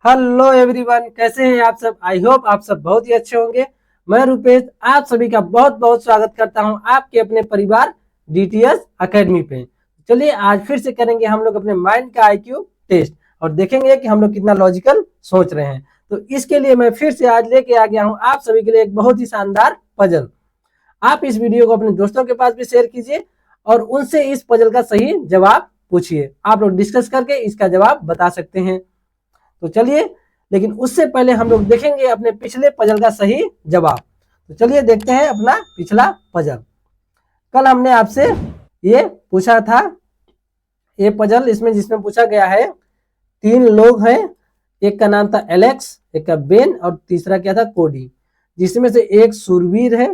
Hello everyone, कैसे हैं आप सब। आई होप आप सब बहुत ही अच्छे होंगे। मैं रुपेश आप सभी का बहुत बहुत स्वागत करता हूं आपके अपने परिवार डीटीएस एकेडमी पे। चलिए आज फिर से करेंगे हम लोग अपने माइंड का आईक्यू टेस्ट और देखेंगे कि हम लोग कितना लॉजिकल सोच रहे हैं। तो इसके लिए मैं फिर से आज लेके आ गया हूँ आप सभी के लिए एक बहुत ही शानदार पजल। आप इस वीडियो को अपने दोस्तों के पास भी शेयर कीजिए और उनसे इस पजल का सही जवाब पूछिए। आप लोग डिस्कस करके इसका जवाब बता सकते हैं। तो चलिए, लेकिन उससे पहले हम लोग देखेंगे अपने पिछले पजल का सही जवाब। तो चलिए देखते हैं अपना पिछला पजल। कल हमने आपसे ये पूछा था, ये पजल इसमें जिसमें पूछा गया है, 3 लोग हैं, एक का नाम था एलेक्स, एक का बेन और तीसरा क्या था कोडी, जिसमें से एक सूरवीर है,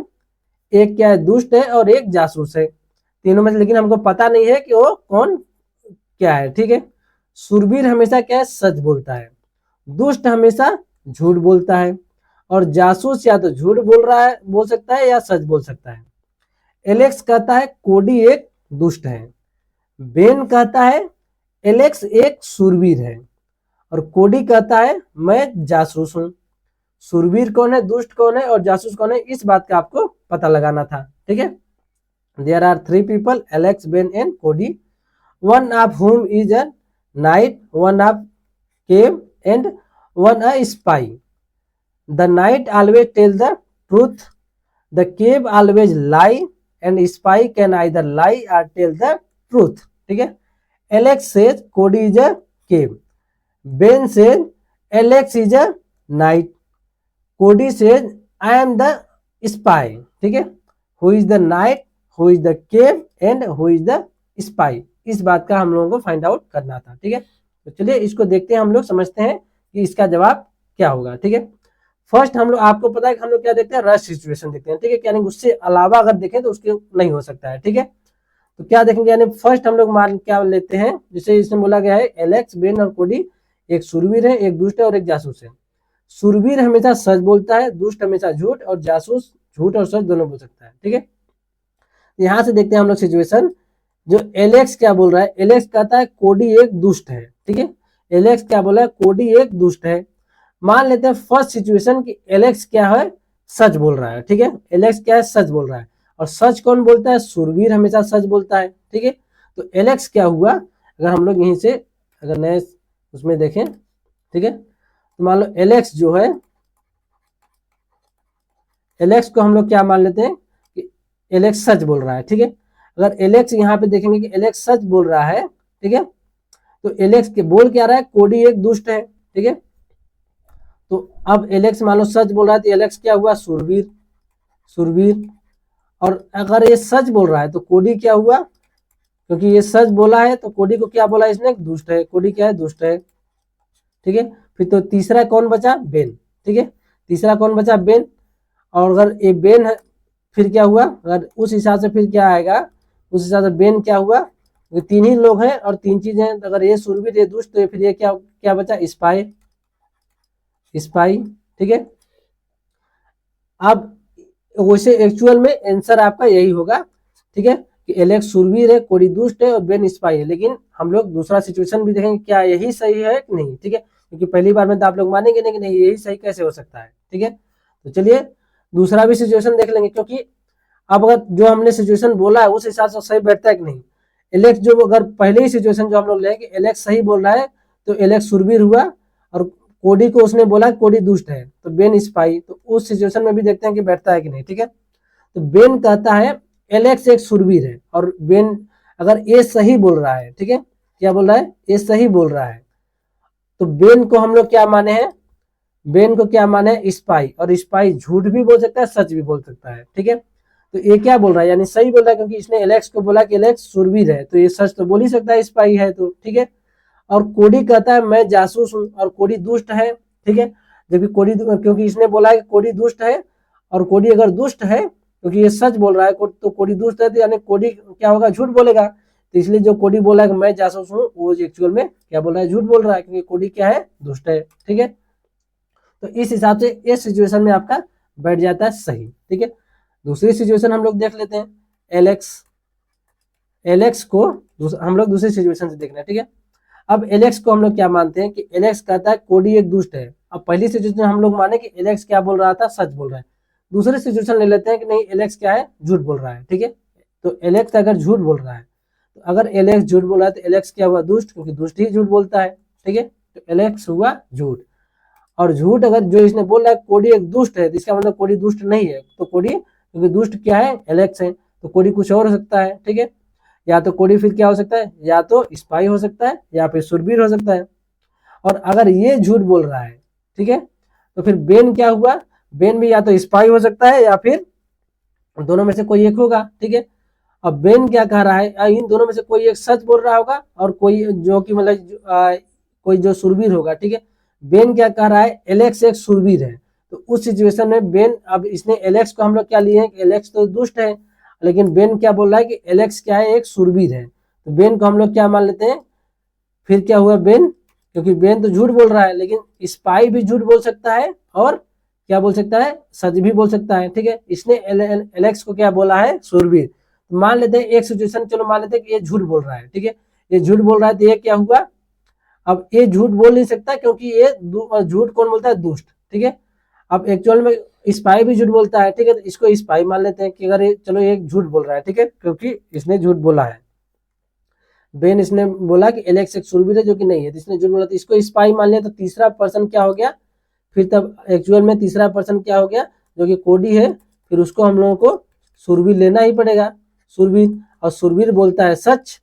एक क्या है दुष्ट है और एक जासूस है। तीनों में से लेकिन हमको पता नहीं है कि वो कौन क्या है। ठीक है, सूरवीर हमेशा क्या है, सच बोलता है, दुष्ट हमेशा झूठ बोलता है और जासूस या तो झूठ बोल रहा है, बोल सकता है या सच बोल सकता है। एलेक्स कहता है कोडी एक दुष्ट है, बेन कहता है एलेक्स एक सूरवीर है और कोडी कहता है मैं जासूस हूं। सूरवीर कौन है, दुष्ट कौन है और जासूस कौन है, इस बात का आपको पता लगाना था। ठीक है, there are 3 people, Alex, Ben and Cody, one of whom is a knight, one of cave and one a spy. The knight always tell the truth, the cave always lie and spy can either lie or tell the truth. ठीक है, Alex says Cody is a cave, Ben says Alex is a knight, Cody says I am the spy. ठीक है, who is the knight, who is the cave and who is the spy, इस बात का हम लोगों को find out करना था। ठीक है, तो चलिए इसको देखते हैं, हम लोग समझते हैं कि इसका जवाब क्या होगा। ठीक है, फर्स्ट हम लोग, आपको पता है कि हम लोग क्या देखते हैं, रश सिचुएशन देखते हैं। ठीक है, यानी उससे अलावा अगर देखें तो उसके नहीं हो सकता है। ठीक है, तो क्या देखेंगे, यानी फर्स्ट हम लोग मान क्या लेते हैं, जैसे इसमें बोला गया है एलेक्स, बेन और कोडी एक सूरवीर है, एक दुष्ट है और एक जासूस है। सूरवीर हमेशा सच बोलता है, दुष्ट हमेशा झूठ और जासूस झूठ और सच दोनों बोल सकता है। ठीक है, यहां से देखते हैं हम लोग सिचुएशन। जो एलेक्स क्या बोल रहा है, एलेक्स कहता है कोडी एक दुष्ट है। ठीक है, एलेक्स क्या बोला है, कोडी एक दुष्ट है। मान लेते हैं फर्स्ट सिचुएशन कि एलेक्स क्या है, सच बोल रहा है। ठीक है, एलेक्स क्या है, सच बोल रहा है और सच कौन बोलता है, सूरवीर हमेशा सच बोलता है। ठीक है, तो एलेक्स क्या हुआ, अगर हम लोग यहीं से अगर नए उसमें देखें, ठीक है, तो मान लो एलेक्स जो है, एलेक्स को हम लोग क्या मान लेते हैं कि एलेक्स सच बोल रहा है। ठीक है, अगर एलेक्स यहाँ पे देखेंगे कि एलेक्स सच बोल रहा है, ठीक है, तो एलेक्स के बोल क्या रहा है, कोडी एक दुष्ट है। ठीक है, तो अब एलेक्स मान लो सच बोल रहा है तो एलेक्स क्या हुआ, सूरवीर, सूरवीर। और अगर ये सच बोल रहा है तो कोडी क्या हुआ, क्योंकि ये सच बोला है तो कोडी को क्या बोला इसने, दुष्ट है। कोडी क्या है, दुष्ट है। ठीक है, फिर तो तीसरा कौन बचा, बेन। ठीक है, तीसरा कौन बचा, बेन। और अगर ये बेन है फिर क्या हुआ, अगर उस हिसाब से फिर क्या आएगा, उस हिसाब से बेन क्या हुआ, ये 3 ही लोग हैं और 3 चीजें हैं, तो अगर ये सूरवीर ये दुष्ट तो फिर ये क्या क्या बचा, स्पाई, स्पाई। ठीक है, अब वैसे एक्चुअल में आंसर आपका यही होगा। ठीक है, कि एलेक्स सूरवीर है, कोडी दुष्ट है और बेन स्पाई है। लेकिन हम लोग दूसरा सिचुएशन भी देखेंगे क्या यही सही है कि नहीं। ठीक है, क्योंकि पहली बार में तो आप लोग मानेंगे नहीं कि नहीं यही सही कैसे हो सकता है। ठीक है, तो चलिए दूसरा भी सिचुएशन देख लेंगे, क्योंकि अब अगर जो हमने सिचुएशन बोला है उस हिसाब से सही बैठता है कि नहीं। एलेक्स जो, अगर पहले ही सिचुएशन जो हम लोग लें कि एलेक्स सही बोल रहा है तो एलेक्स सूरवीर हुआ और कोडी को उसने बोला कोडी दुष्ट है तो बेन स्पाई, तो उस सिचुएशन में भी देखते हैं कि बैठता है कि नहीं। ठीक है, तो बेन कहता है एलेक्स एक सूरवीर है और बेन अगर ए सही बोल रहा है, ठीक है, क्या बोल रहा है, ए सही बोल रहा है, तो बेन को हम लोग क्या माने हैं, बेन को क्या माने हैं, स्पाई। और स्पाई झूठ भी बोल सकता है, सच भी बोल सकता है। ठीक है, तो ये क्या बोल रहा है, यानी सही बोल रहा है, क्योंकि इसने एलेक्स को बोला कि एलेक्स सूरवीर है तो ये सच तो बोल ही सकता है, स्पाई है तो। ठीक है, और कोडी कहता है मैं जासूस हूं और कोडी दुष्ट है। ठीक है, जबकि कोडी, क्योंकि इसने बोला है कि कोडी दुष्ट है और कोडी अगर दुष्ट है क्योंकि ये सच बोल रहा है तो कोडी दुष्ट है, तो यानी कोडी क्या होगा, झूठ बोलेगा। तो इसलिए जो कोडी बोला है कि मैं जासूस हूं, वो एक्चुअल में क्या बोल रहा है, झूठ बोल रहा है, क्योंकि कोडी क्या है, दुष्ट है। ठीक है, तो इस हिसाब से इस सिचुएशन में आपका बैठ जाता है सही। ठीक है, दूसरी सिचुएशन हम लोग देख लेते हैं, एलेक्स, एलेक्स को हम लोग दूसरी सिचुएशन से देखना है। ठीक है, अब एलेक्स को हम लोग क्या मानते हैं कि एलेक्स कहता है कोडी एक दुष्ट है। अब पहली सिचुएशन हम लोग माने कि एलेक्स क्या बोल रहा था, सच बोल रहा है। दूसरी सिचुएशन ले लेते हैं कि नहीं एलेक्स क्या है, झूठ बोल रहा है। ठीक है, तो एलेक्स अगर झूठ बोल रहा है, तो अगर एलेक्स झूठ बोल रहा है तो एलेक्स क्या हुआ, दुष्ट, क्योंकि दुष्ट ही झूठ बोलता है। ठीक है, तो एलेक्स हुआ झूठ। और झूठ अगर जो इसने बोल रहा है कोडी एक दुष्ट है, तो इसका मतलब कोडी दुष्ट नहीं है। तो कोडी, क्योंकि दुष्ट क्या है, एलेक्स है, तो कोडी कुछ और हो सकता है। ठीक है, या तो कोडी फिर क्या हो सकता है, या तो स्पाई हो सकता है या फिर सुरवीर हो सकता है। और अगर ये झूठ बोल रहा है, ठीक है, तो फिर बेन क्या हुआ, बेन भी या तो स्पाई हो सकता है या फिर दोनों में से कोई एक होगा। ठीक है, अब बेन क्या कह रहा है, इन दोनों में से कोई एक सच बोल रहा होगा और कोई जो कि मतलब कोई जो सुरवीर होगा। ठीक है, बेन क्या कह रहा है, एलेक्स एक सुरवीर है। तो उस सिचुएशन में बेन, अब इसने एलेक्स को हम लोग क्या लिए हैं कि एलेक्स तो दुष्ट है, लेकिन बेन क्या बोल रहा है कि एलेक्स क्या है, एक सुरवीर है। तो बेन को हम लोग क्या मान लेते हैं, फिर क्या हुआ बेन, क्योंकि बेन तो झूठ बोल रहा है, लेकिन स्पाई भी झूठ बोल सकता है और क्या बोल सकता है, सच भी बोल सकता है। ठीक है, इसने एलेक्स को क्या बोला है, सुरवीर। मान लेते हैं एक सिचुएशन, चलो मान लेते हैं कि ये झूठ बोल रहा है। ठीक है, ये झूठ बोल रहा है, तो ये क्या हुआ, अब ये झूठ बोल नहीं सकता क्योंकि ये झूठ कौन बोलता है, दुष्ट। ठीक है, अब एक्चुअल में स्पाई भी झूठ बोलता है। ठीक है, तो इसको स्पाई मान लेते हैं कि अगर ये, चलो ये झूठ बोल रहा है। ठीक है, क्योंकि इसने झूठ बोला है। बेन इसने बोला कि एलेक्स एक सुरवीर है, जो कि नहीं है, तो इसने झूठ बोला, तो इसको स्पाई मान लिया। तो तीसरा पर्सन क्या हो गया, फिर तब एक्चुअल में तीसरा पर्सन क्या हो गया, जो कि कोडी है, फिर उसको हम लोगों को सुरवीर लेना ही पड़ेगा, सुरवीर। और सुरवीर बोलता है सच,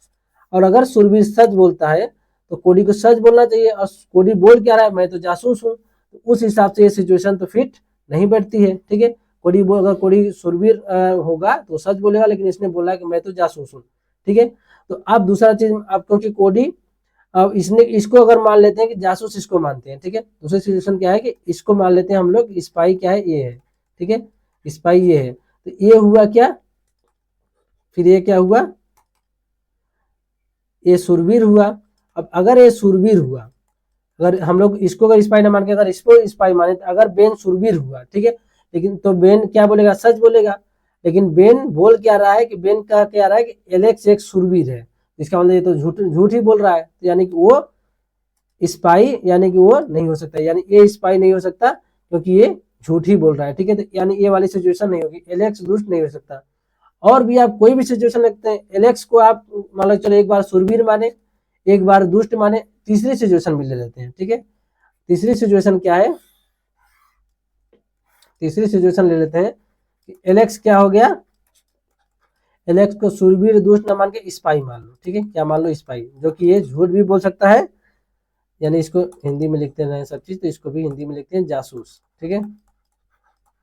और अगर सुरवीर सच बोलता है तो कोडी को सच बोलना चाहिए। और कोडी बोल क्या रहा है, मैं तो जासूस हूँ, तो उस हिसाब से ये सिचुएशन तो फिट नहीं बैठती है। ठीक है, कोडी अगर कोडी सुरवीर होगा तो सच बोलेगा, लेकिन इसने बोला कि मैं तो जासूस हूँ। ठीक है, तो अब दूसरा चीज, अब क्योंकि कोडी, अब इसने, इसको अगर मान लेते हैं कि जासूस इसको मानते हैं। ठीक है, दूसरी सिचुएशन क्या है कि इसको मान लेते हैं हम लोग स्पाई क्या है, ये है। ठीक है, स्पाई ये है, तो ये हुआ क्या, फिर ये क्या हुआ, ये सुरवीर हुआ। अब अगर ये सुरवीर हुआ, अगर हम लोग इसको अगर स्पाई ना मान के अगर इसको स्पाई माने, तो अगर बेन सुरवीर हुआ, ठीक है, लेकिन तो बेन क्या बोलेगा, सच बोलेगा। लेकिन बेन बोल क्या रहा है कि बेन का क्या रहा है कि एलेक्स एक सुरवीर है, इसका मतलब ये तो झूठ झूठ ही बोल रहा है, तो यानी कि वो स्पाई, यानी कि वो नहीं हो सकता, यानी ये स्पाई नहीं हो सकता क्योंकि ये झूठ ही बोल रहा है। ठीक है, तो यानी ये वाली सिचुएशन नहीं होगी, एलेक्स दुष्ट नहीं हो सकता। और भी आप कोई भी सिचुएशन लगते हैं, एलेक्स को आप मान लो चलो एक बार सुरवीर माने, एक बार दुष्ट माने, तीसरी सिचुएशन भी ले लेते हैं। ठीक है, तीसरी सिचुएशन क्या है, तीसरी सिचुएशन ले लेते हैं कि एलेक्स क्या हो गया, एलेक्स को सुरवीर दुष्ट न मान के स्पाई मान लो। ठीक है, क्या मान लो, स्पाई, जो कि ये झूठ भी बोल सकता है, यानी इसको हिंदी में लिखते हैं सब चीज, तो इसको भी हिंदी में लिखते हैं जासूस। ठीक है,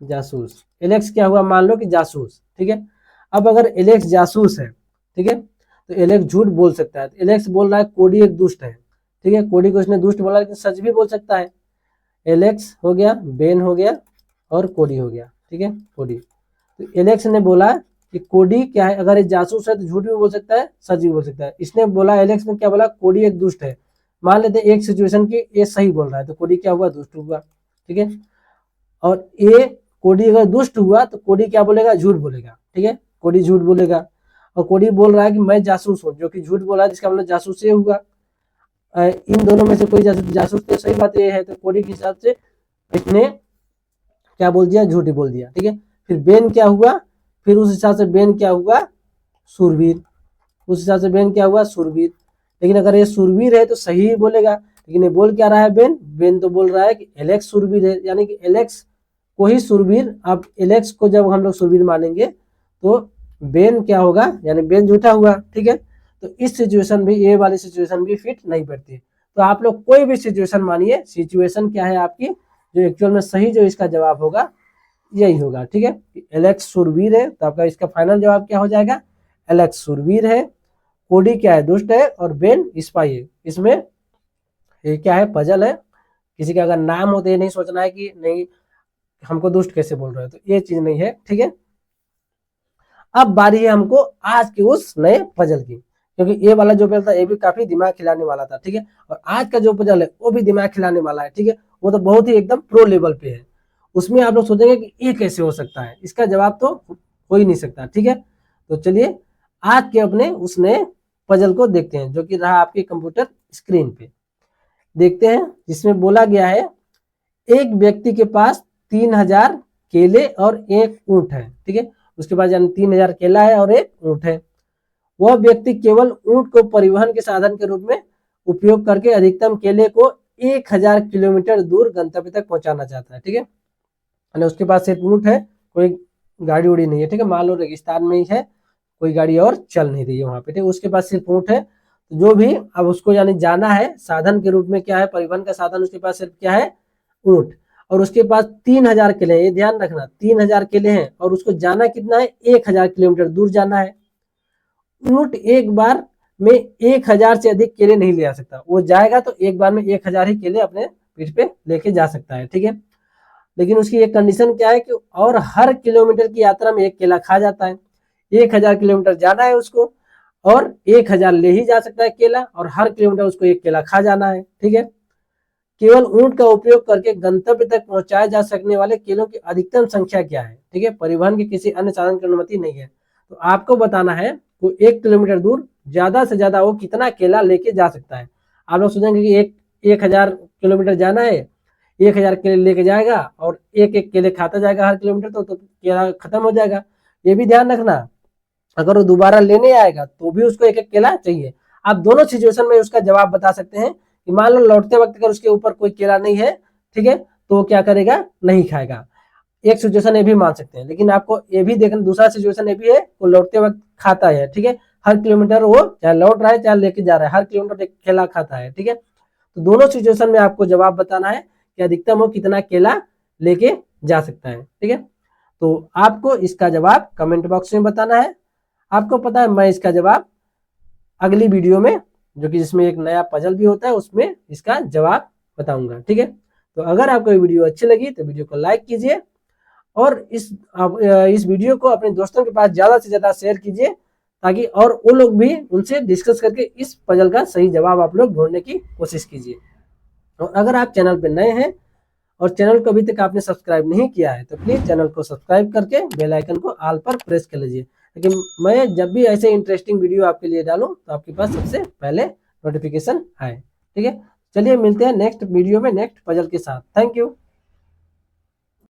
जासूस, एलेक्स क्या हुआ, मान लो कि जासूस। ठीक है, अब अगर एलेक्स जासूस है, ठीक है, तो एलेक्स झूठ बोल सकता है। तो एलेक्स बोल रहा है कोडी एक दुष्ट है। ठीक है, कोडी को इसने दुष्ट बोला, लेकिन सच भी बोल सकता है। एलेक्स हो गया, बेन हो गया और कोडी हो गया। ठीक है, कोडी, तो एलेक्स ने बोला कि कोडी क्या है, अगर ये जासूस है तो झूठ भी बोल सकता है, सच भी बोल सकता है। इसने बोला, एलेक्स ने क्या बोला, कोडी एक दुष्ट है। मान लेते हैं एक सिचुएशन की ये सही बोल रहा है, तो कोडी क्या हुआ, दुष्ट हुआ। ठीक है, और ये कोडी अगर दुष्ट हुआ तो कोडी क्या बोलेगा, झूठ बोलेगा। ठीक है, कोडी झूठ बोलेगा, और कोडी बोल रहा है कि मैं जासूस हूँ, जो कि झूठ बोला है, जिसका मतलब जासूस ये हुआ। इन दोनों में से कोई जासूस, तो सही बात ये है, तो कोडी के हिसाब से इसने क्या बोल दिया, झूठ ही बोल दिया। ठीक है, फिर बेन क्या हुआ, फिर उस हिसाब से बेन क्या हुआ, सुरवीर, उस हिसाब से बेन क्या हुआ, सुरवीर। लेकिन अगर ये सुरवीर है तो सही ही बोलेगा, लेकिन ये बोल क्या रहा है, बेन, बेन तो बोल रहा है कि एलेक्स सुरवीर है, यानी कि एलेक्स को ही सुरवीर। अब एलेक्स को जब हम लोग सुरवीर मानेंगे तो बेन क्या होगा, यानी बेन झूठा हुआ। ठीक है, तो इस सिचुएशन भी, ये वाली सिचुएशन भी फिट नहीं बैठती। तो आप लोग कोई भी सिचुएशन मानिए, सिचुएशन क्या है आपकी, जो एक्चुअल में सही जो इसका जवाब होगा यही होगा। ठीक है, एलेक्स सुरवीर है, तो आपका इसका फाइनल जवाब क्या हो जाएगा, एलेक्स सुरवीर है, कोडी क्या है, दुष्ट है, और बेन स्पाई है। इसमें ये क्या है, पजल है। किसी का अगर नाम हो तो ये नहीं सोचना है कि नहीं हमको दुष्ट कैसे बोल रहे हो, तो ये चीज नहीं है। ठीक है, अब बारी है हमको आज के उस नए पजल की, क्योंकि ये वाला जो पजल था ये भी काफी दिमाग खिलाने वाला था। ठीक है, और आज का जो पजल है वो भी दिमाग खिलाने वाला है। ठीक है, वो तो बहुत ही एकदम प्रो लेवल पे है। उसमें आप लोग सोचेंगे कि ये कैसे हो सकता है, इसका जवाब तो हो ही नहीं सकता। ठीक है, तो चलिए आज के अपने उस नए पजल को देखते हैं, जो कि रहा आपके कंप्यूटर स्क्रीन पे देखते हैं, जिसमें बोला गया है एक व्यक्ति के पास 3000 केले और एक ऊंट है। ठीक है, उसके पास यानी 3000 केला है और एक ऊंट है। वह व्यक्ति केवल ऊंट को परिवहन के साधन के रूप में उपयोग करके अधिकतम केले को 1000 किलोमीटर दूर गंतव्य तक पहुंचाना चाहता है। ठीक है, उसके पास सिर्फ ऊंट है, कोई गाड़ी उड़ी नहीं है। ठीक है, मान लो रेगिस्तान में ही है, कोई गाड़ी और चल नहीं रही है वहां पे। ठीक है, उसके पास सिर्फ ऊंट है। तो जो भी अब उसको यानी जाना है साधन के रूप में, क्या है परिवहन का साधन, उसके पास सिर्फ क्या है ऊंट, और उसके पास 3000 केले, ये ध्यान रखना 3000 केले हैं, और उसको जाना कितना है 1000 किलोमीटर दूर जाना है। ऊंट एक बार में 1000 से अधिक केले नहीं ले आ सकता, वो जाएगा तो एक बार में 1000 ही केले अपने पीठ पे लेके जा सकता है। ठीक है, लेकिन उसकी एक कंडीशन क्या है कि और हर किलोमीटर की यात्रा में एक केला खा जाता है। 1000 किलोमीटर जाना है उसको, और 1000 ले ही जा सकता है केला, और हर किलोमीटर उसको एक केला खा जाना है। ठीक है, केवल ऊंट का उपयोग करके गंतव्य तक पहुंचाए जा सकने वाले केलों की अधिकतम संख्या क्या है। ठीक है, परिवहन की किसी अन्य साधन की अनुमति नहीं है, तो आपको बताना है वो 1 किलोमीटर दूर ज्यादा से ज्यादा वो कितना केला लेके जा सकता है। आप लोग सोचेंगे कि 1000 किलोमीटर जाना है, 1000 केले लेके जाएगा और एक एक केले खाता जाएगा हर किलोमीटर, तो केला खत्म हो जाएगा। ये भी ध्यान रखना, अगर वो दोबारा लेने आएगा तो भी उसको एक एक केला चाहिए। आप दोनों सिचुएशन में उसका जवाब बता सकते हैं कि मान लो लौटते वक्त अगर उसके ऊपर कोई केला नहीं है, ठीक है, तो वो क्या करेगा, नहीं खाएगा। एक सिचुएशन ये भी मान सकते हैं, लेकिन आपको ये भी देखना, दूसरा सिचुएशन ये भी है वो लौटते वक्त खाता है। ठीक है, हर किलोमीटर वो चाहे लौट रहा है चाहे लेके जा रहा है, हर किलोमीटर एक केला खाता है। ठीक है, तो दोनों सिचुएशन में आपको जवाब बताना है कि अधिकतम वो कितना केला लेके जा सकता है। ठीक है, तो आपको इसका जवाब कमेंट बॉक्स में बताना है। आपको पता है मैं इसका जवाब अगली वीडियो में, जो कि जिसमें एक नया पजल भी होता है, उसमें इसका जवाब बताऊंगा। ठीक है, तो अगर आपको ये वीडियो अच्छी लगी तो वीडियो को लाइक कीजिए, और इस वीडियो को अपने दोस्तों के पास ज्यादा से ज्यादा शेयर कीजिए, ताकि और वो लोग भी उनसे डिस्कस करके इस पजल का सही जवाब आप लोग ढूंढने की कोशिश कीजिए। और अगर आप चैनल पर नए हैं और चैनल को अभी तक आपने सब्सक्राइब नहीं किया है, तो प्लीज चैनल को सब्सक्राइब करके बेल आइकन को ऑल पर प्रेस कर लीजिए, लेकिन मैं जब भी ऐसे इंटरेस्टिंग वीडियो आपके लिए डालूं तो आपके पास सबसे पहले नोटिफिकेशन आए। ठीक है, चलिए मिलते हैं नेक्स्ट वीडियो में नेक्स्ट पजल के साथ। Thank you.